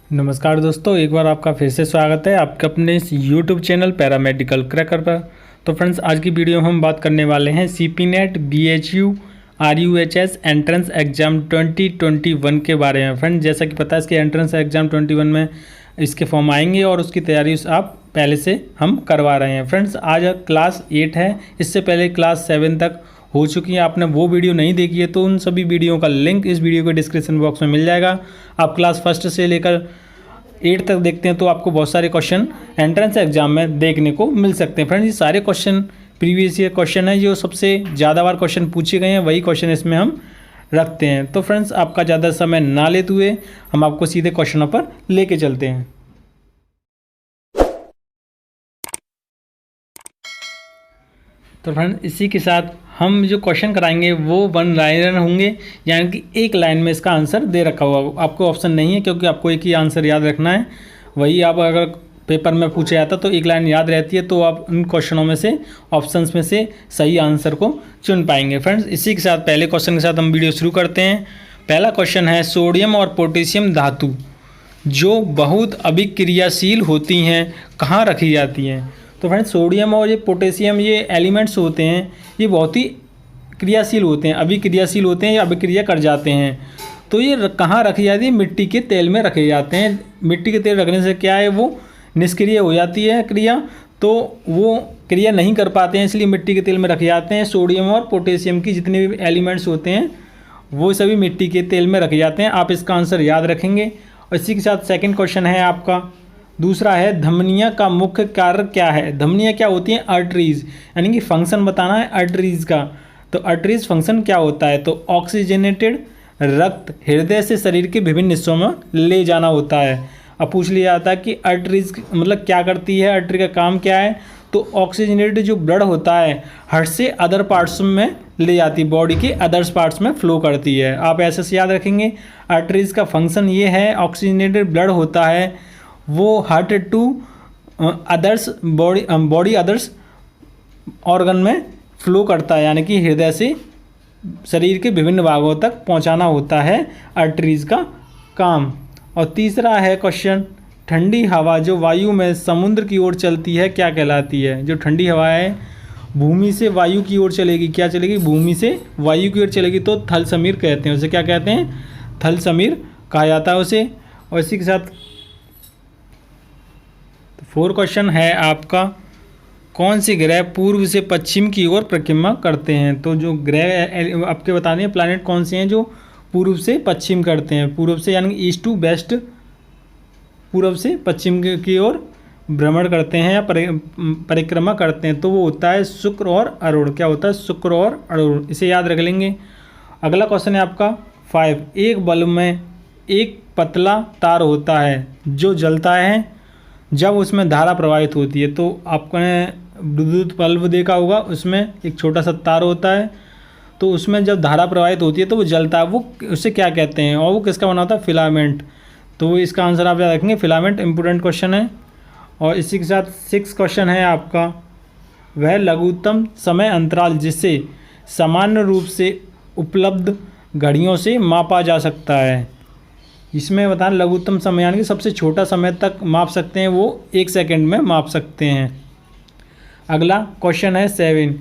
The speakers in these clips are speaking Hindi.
नमस्कार दोस्तों, एक बार आपका फिर से स्वागत है आपके अपने इस YouTube चैनल पैरामेडिकल क्रैकर पर। तो फ्रेंड्स, आज की वीडियो में हम बात करने वाले हैं CPNET BHU RUHS entrance exam 2021 के बारे में। फ्रेंड्स, जैसा कि पता है इसके एंट्रेंस एग्ज़ाम 21 में इसके फॉर्म आएंगे और उसकी तैयारी आप पहले से हम करवा रहे हैं। फ्रेंड्स, आज क्लास 8 है, इससे पहले क्लास 7 तक हो चुकी है। आपने वो वीडियो नहीं देखी है तो उन सभी वीडियो का लिंक इस वीडियो के डिस्क्रिप्शन बॉक्स में मिल जाएगा। आप क्लास 1 से लेकर 8 तक देखते हैं तो आपको बहुत सारे क्वेश्चन एंट्रेंस एग्जाम में देखने को मिल सकते हैं। फ्रेंड्स, ये सारे क्वेश्चन प्रीवियस ईयर क्वेश्चन है, जो सबसे ज़्यादा बार क्वेश्चन पूछे गए हैं वही क्वेश्चन इसमें हम रखते हैं। तो फ्रेंड्स, आपका ज़्यादा समय ना लेते हुए हम आपको सीधे क्वेश्चनों पर लेके चलते हैं। तो फ्रेंड्स, इसी के साथ हम जो क्वेश्चन कराएंगे वो वन लाइनर होंगे, यानी कि एक लाइन में इसका आंसर दे रखा हुआ। आपको ऑप्शन नहीं है, क्योंकि आपको एक ही आंसर याद रखना है। वही आप अगर पेपर में पूछा जाता तो एक लाइन याद रहती है, तो आप उन क्वेश्चनों में से ऑप्शंस में से सही आंसर को चुन पाएंगे। फ्रेंड्स, इसी के साथ पहले क्वेश्चन के साथ हम वीडियो शुरू करते हैं। पहला क्वेश्चन है, सोडियम और पोटेशियम धातु जो बहुत अभिक्रियाशील होती हैं कहाँ रखी जाती हैं? तो फ्रेंड्स, सोडियम और ये पोटेशियम ये एलिमेंट्स होते हैं, ये बहुत ही क्रियाशील होते हैं, अभिक्रियाशील होते हैं या अभिक्रिया कर जाते हैं। तो ये कहाँ रखी जाती है? मिट्टी के तेल में रखे जाते हैं। मिट्टी के तेल रखने से क्या है, वो निष्क्रिय हो जाती है क्रिया, तो वो क्रिया नहीं कर पाते हैं, इसलिए मिट्टी के तेल में रखे जाते हैं। सोडियम और पोटेशियम की जितने भी एलिमेंट्स होते हैं वो सभी मिट्टी के तेल में रखे जाते हैं। आप इसका आंसर याद रखेंगे। और इसी के साथ सेकेंड क्वेश्चन है आपका, दूसरा है, धमनियाँ का मुख्य कार्य क्या है? धमनियाँ क्या होती हैं? आर्टरीज, यानी कि फंक्शन बताना है आर्टरीज का। तो आर्टरीज फंक्शन क्या होता है? तो ऑक्सीजनेटेड रक्त हृदय से शरीर के विभिन्न हिस्सों में ले जाना होता है। अब पूछ लिया जाता है कि आर्टरीज मतलब क्या करती है, आर्टरी का काम क्या है? तो ऑक्सीजनेटेड जो ब्लड होता है हार्ट से अदर पार्ट्स में ले जाती है, बॉडी के अदर्स पार्ट्स में फ्लो करती है। आप ऐसे से याद रखेंगे, आर्टरीज का फंक्शन ये है, ऑक्सीजनेटेड ब्लड होता है वो heart to others body others organ में फ्लो करता है, यानी कि हृदय से शरीर के विभिन्न भागों तक पहुंचाना होता है आर्टरीज का काम। और तीसरा है क्वेश्चन, ठंडी हवा जो वायु में समुद्र की ओर चलती है क्या कहलाती है? जो ठंडी हवा है भूमि से वायु की ओर चलेगी, क्या चलेगी? भूमि से वायु की ओर चलेगी, तो थल समीर कहते हैं उसे। क्या कहते हैं? थल समीर कहा जाता है उसे। और इसी के साथ 4 क्वेश्चन है आपका, कौन से ग्रह पूर्व से पश्चिम की ओर परिक्रमा करते हैं? तो जो ग्रह आपके बताने हैं प्लैनेट कौन से हैं जो पूर्व से पश्चिम करते हैं? पूर्व से यानी ईस्ट टू वेस्ट, पूर्व से पश्चिम की ओर भ्रमण करते हैं या परिक्रमा करते हैं, तो वो होता है शुक्र और अरुण। क्या होता है? शुक्र और अरुण, इसे याद रख लेंगे। अगला क्वेश्चन है आपका 5, एक बल्ब में एक पतला तार होता है जो जलता है जब उसमें धारा प्रवाहित होती है। तो आपने विद्युत बल्ब देखा होगा, उसमें एक छोटा सा तार होता है, तो उसमें जब धारा प्रवाहित होती है तो वो जलता है, वो उसे क्या कहते हैं? और वो किसका बना होता है? फिलामेंट। तो इसका आंसर आप याद रखेंगे, फिलामेंट। इंपॉर्टेंट क्वेश्चन है। और इसी के साथ 6 क्वेश्चन है आपका, वह लघुत्तम समय अंतराल जिसे सामान्य रूप से उपलब्ध घड़ियों से मापा जा सकता है। इसमें बताना लघुत्तम समय यानी कि सबसे छोटा समय तक माप सकते हैं, वो 1 सेकंड में माप सकते हैं। अगला क्वेश्चन है 7,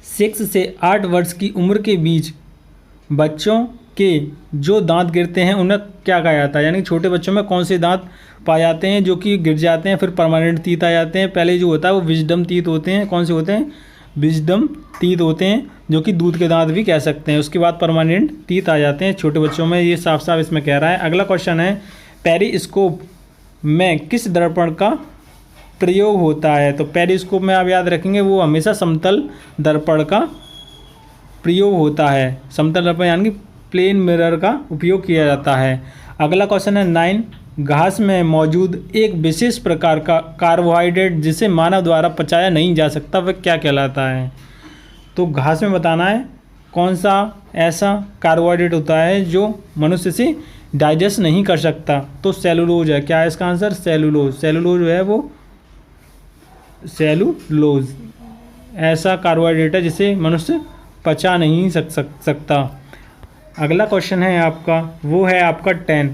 6 से 8 वर्ष की उम्र के बीच बच्चों के जो दांत गिरते हैं उन्हें क्या कहा जाता है? यानी छोटे बच्चों में कौन से दांत पाए जाते हैं जो कि गिर जाते हैं फिर परमानेंट टीथ आ जाते हैं? पहले जो होता है वो विजडम टीथ होते हैं। कौन से होते हैं? विजडम टीथ होते हैं, जो कि दूध के दांत भी कह सकते हैं। उसके बाद परमानेंट टीथ आ जाते हैं छोटे बच्चों में, ये साफ साफ इसमें कह रहा है। अगला क्वेश्चन है, पेरिस्कोप में किस दर्पण का प्रयोग होता है? तो पेरिस्कोप में आप याद रखेंगे वो हमेशा समतल दर्पण का प्रयोग होता है। समतल दर्पण यानी कि प्लेन मिरर का उपयोग किया जाता है। अगला क्वेश्चन है 9, घास में मौजूद एक विशेष प्रकार का कार्बोहाइड्रेट जिसे मानव द्वारा पचाया नहीं जा सकता वह क्या कहलाता है? तो घास में बताना है कौन सा ऐसा कार्बोहाइड्रेट होता है जो मनुष्य से डाइजेस्ट नहीं कर सकता? तो सेलुलोज है। क्या है इसका आंसर? सेलुलोज। सेलुलोज जो है वो सेलुलोज ऐसा कार्बोहाइड्रेट है जिसे मनुष्य पचा नहीं सकता। अगला क्वेश्चन है आपका, वो है आपका 10,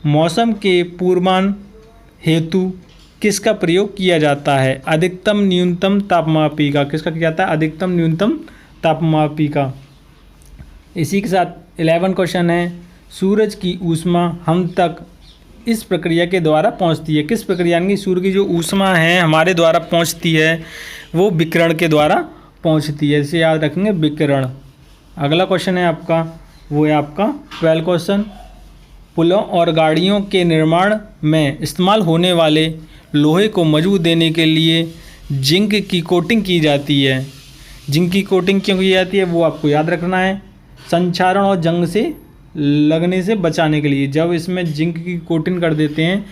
मौसम के पूर्वानुमान हेतु किसका प्रयोग किया जाता है? अधिकतम न्यूनतम तापमापी का। किसका किया जाता है? अधिकतम न्यूनतम तापमापी का। इसी के साथ 11 क्वेश्चन है, सूरज की ऊष्मा हम तक इस प्रक्रिया के द्वारा पहुंचती है। किस प्रक्रिया की? सूर्य की जो ऊष्मा है हमारे द्वारा पहुंचती है वो विकिरण के द्वारा पहुंचती है, इसे याद रखेंगे, विकिरण। अगला क्वेश्चन है आपका, वो है आपका 12 क्वेश्चन, पुलों और गाड़ियों के निर्माण में इस्तेमाल होने वाले लोहे को मजबूत देने के लिए जिंक की कोटिंग की जाती है। जिंक की कोटिंग क्यों की जाती है वो आपको याद रखना है। संक्षारण और जंग से लगने से बचाने के लिए, जब इसमें जिंक की कोटिंग कर देते हैं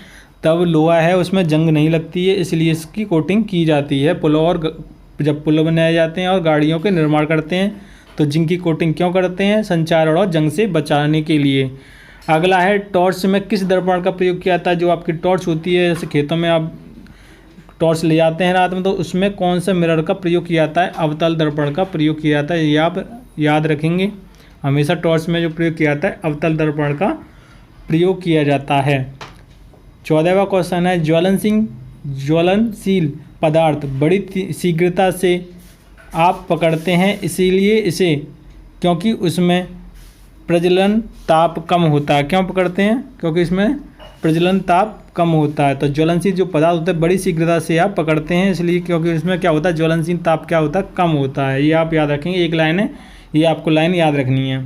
तब लोहा है उसमें जंग नहीं लगती है, इसलिए इसकी कोटिंग की जाती है। पुलों और जब पुल बनाए जाते हैं और गाड़ियों के निर्माण करते हैं तो जिंक की कोटिंग क्यों करते हैं? संक्षारण और जंग से बचाने के लिए। अगला है, टॉर्च में किस दर्पण का प्रयोग किया जाता है? जो आपकी टॉर्च होती है, जैसे खेतों में आप टॉर्च ले जाते हैं रात में, तो उसमें कौन सा मिरर का प्रयोग किया जाता है? अवतल दर्पण का प्रयोग किया जाता है। ये आप याद रखेंगे, हमेशा टॉर्च में जो प्रयोग किया जाता है अवतल दर्पण का प्रयोग किया जाता है। 14वां क्वेश्चन है, ज्वलनशील पदार्थ बड़ी शीघ्रता से आप पकड़ते हैं, इसीलिए इसे क्योंकि उसमें प्रज्वलन ताप कम होता है। क्यों पकड़ते हैं? क्योंकि इसमें प्रज्वलन ताप कम होता है। तो ज्वलनशील जो पदार्थ होते हैं बड़ी शीघ्रता से आप पकड़ते हैं, इसलिए क्योंकि इसमें क्या होता है? ज्वलनशील ताप क्या होता है? कम होता है। ये आप याद रखेंगे, एक लाइन है, ये आपको लाइन याद रखनी है।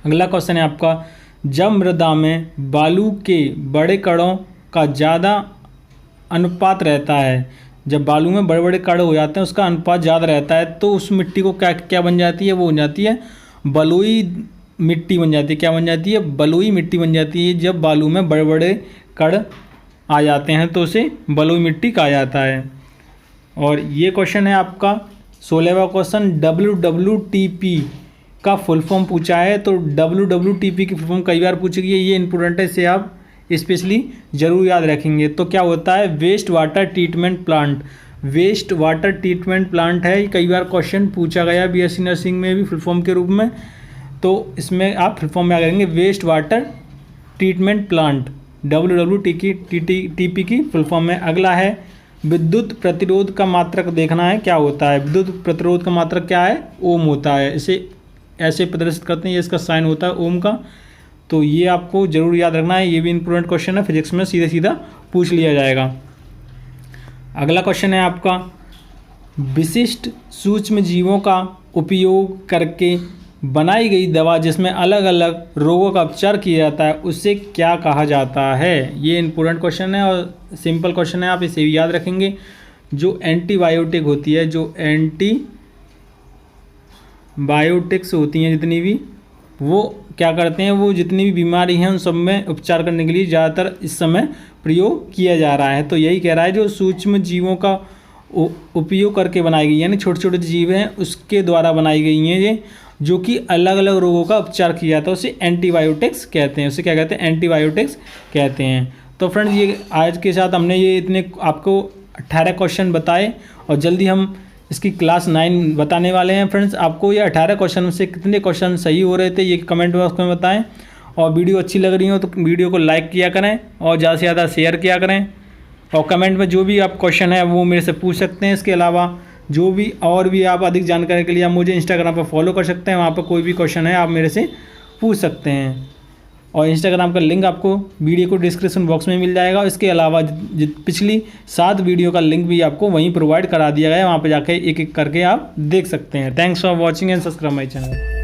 अगला क्वेश्चन है आपका, जब मृदा में बालू के बड़े कणों का ज़्यादा अनुपात रहता है, जब बालू में बड़े बड़े कण हो जाते हैं उसका अनुपात ज़्यादा रहता है, तो उस मिट्टी को क्या बन जाती है? वो बन जाती है बलुई मिट्टी बन जाती है। क्या बन जाती है? बलुई मिट्टी बन जाती है। जब बालू में बड़े बड़े कण आ जाते हैं तो उसे बलुई मिट्टी कहा जाता है। और ये क्वेश्चन है आपका 16वां क्वेश्चन, WWTP का फुल फॉर्म पूछा है। तो WWTP की फुल फॉर्म कई बार पूछी गई है, ये इंपॉर्टेंट है, इसे आप स्पेशली ज़रूर याद रखेंगे। तो क्या होता है? Waste water treatment plant. Waste water treatment plant है, कई बार क्वेश्चन पूछा गया BSc नर्सिंग में भी फुल फॉर्म के रूप में, तो इसमें आप फुल फॉर्म में याद करेंगे waste water treatment plant, WWTP की फुल फॉर्म में। अगला है, विद्युत प्रतिरोध का मात्रक देखना है, क्या होता है? विद्युत प्रतिरोध का मात्रक क्या है? ओम होता है। इसे ऐसे प्रदर्शित करते हैं, ये इसका साइन होता है ओम का। तो ये आपको जरूर याद रखना है, ये भी इंपॉर्टेंट क्वेश्चन है, फिजिक्स में सीधा सीधा पूछ लिया जाएगा। अगला क्वेश्चन है आपका, विशिष्ट सूक्ष्म जीवों का उपयोग करके बनाई गई दवा जिसमें अलग अलग रोगों का उपचार किया जाता है, उसे क्या कहा जाता है? ये इंपॉर्टेंट क्वेश्चन है और सिंपल क्वेश्चन है, आप इसे भी याद रखेंगे। जो एंटीबायोटिक होती है, जो एंटीबायोटिक्स होती हैं जितनी भी, वो क्या करते हैं? वो जितनी भी बीमारी हैं उन सब में उपचार करने के लिए ज़्यादातर इस समय प्रयोग किया जा रहा है। तो यही कह रहा है, जो सूक्ष्म जीवों का उपयोग करके बनाई गई, यानी छोटे छोटे जीव हैं उसके द्वारा बनाई गई हैं ये, जो कि अलग अलग रोगों का उपचार किया जाता है, उसे एंटीबायोटिक्स कहते हैं। उसे क्या कहते हैं? एंटीबायोटिक्स कहते हैं। तो फ्रेंड्स, ये आज के साथ हमने ये इतने आपको 18 क्वेश्चन बताए और जल्दी हम इसकी क्लास 9 बताने वाले हैं। फ्रेंड्स, आपको ये 18 क्वेश्चन में से कितने क्वेश्चन सही हो रहे थे ये कमेंट बॉक्स में बताएं। और वीडियो अच्छी लग रही हो तो वीडियो को लाइक किया करें और ज़्यादा से ज़्यादा शेयर किया करें। और कमेंट में जो भी आप क्वेश्चन है वो मेरे से पूछ सकते हैं। इसके अलावा जो भी और भी आप अधिक जानकारी के लिए आप मुझे इंस्टाग्राम पर फॉलो कर सकते हैं, वहाँ पर कोई भी क्वेश्चन है आप मेरे से पूछ सकते हैं। और इंस्टाग्राम का लिंक आपको वीडियो को डिस्क्रिप्शन बॉक्स में मिल जाएगा। इसके अलावा पिछली 7 वीडियो का लिंक भी आपको वहीं प्रोवाइड करा दिया गया है, वहाँ पर जाके एक एक करके आप देख सकते हैं। Thanks for watching and subscribe my channel.